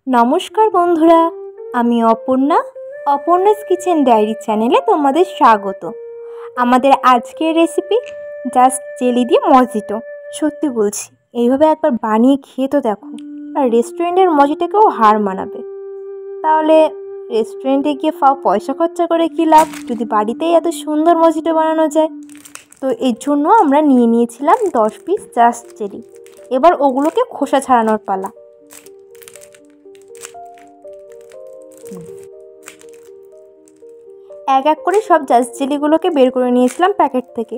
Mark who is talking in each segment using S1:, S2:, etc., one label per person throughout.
S1: নমস্কার বন্ধুরা, আমি অপর্ণাস কিচেন ডায়েরি চ্যানেলে তোমাদের স্বাগত। আমাদের আজকের রেসিপি জাস্ট জেলি দিয়ে মজিটো। সত্যি বলছি, এইভাবে একবার বানিয়ে খেয়ে তো দেখো, আর রেস্টুরেন্টের মজিটোকেও হার মানাবে। তাহলে রেস্টুরেন্টে গিয়ে পয়সা খরচা করে কী লাভ, যদি বাড়িতেই এত সুন্দর মজিটো বানানো যায়। তো এর জন্য আমরা নিয়ে নিয়েছিলাম 10 পিস জাস্ট জেলি। এবার ওগুলোকে খোসা ছাড়ানোর পালা। এক এক করে সব জাস্ট জেলিগুলোকে বের করে নিয়েছিলাম প্যাকেট থেকে।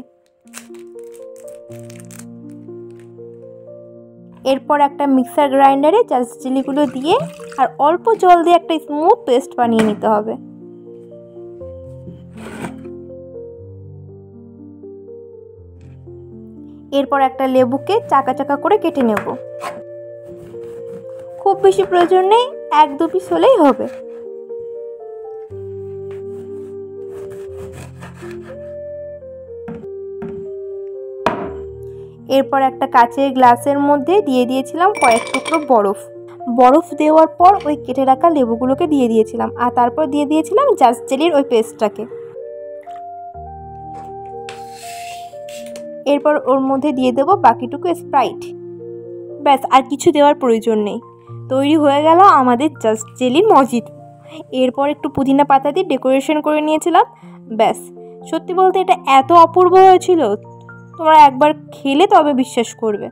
S1: এরপর একটা মিক্সার গ্রাইন্ডারে জাস্ট জেলিগুলো দিয়ে আর অল্প জল দিয়ে একটা স্মুথ পেস্ট বানিয়ে নিতে হবে। এরপর একটা লেবুকে চাকা চাকা করে কেটে নেব। খুব বেশি প্রয়োজন নেই, 1-2 পিস হলেই হবে। এরপর একটা কাচের গ্লাসের মধ্যে দিয়ে দিয়েছিলাম কয়েক টুকরো বরফ দেওয়ার পর ওই কেটে রাখা লেবুগুলোকে দিয়ে দিয়েছিলাম, আর তারপর দিয়ে দিয়েছিলাম জাস্ট জেলির ওই পেস্টটাকে। এরপর ওর মধ্যে দিয়ে দেবো বাকিটুকু স্প্রাইট। ব্যাস, আর কিছু দেওয়ার প্রয়োজন নেই। তৈরি হয়ে গেল আমাদের জাস্ট জেলির মজিটো। এরপর একটু পুদিনা পাতা দিয়ে ডেকোরেশন করে নিয়েছিলাম। ব্যাস, সত্যি বলতে এটা এত অপূর্ব হয়েছিল, তোমরা একবার খেলে তবে বিশ্বাস করবে।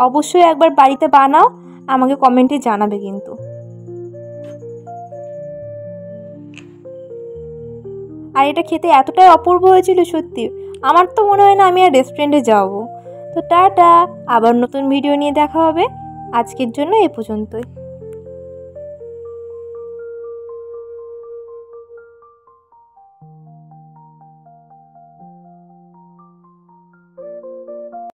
S1: অবশ্যই একবার বাড়িতে বানাও, আমাকে কমেন্টে জানাবে কিন্তু। আর এটা খেতে এতটাই অপূর্ব হয়েছিল, সত্যি আমার তো মনে হয় না আমি আর রেস্টুরেন্টে যাবো। তো টাটা, আবার নতুন ভিডিও নিয়ে দেখা হবে। আজকের জন্য এ পর্যন্তই।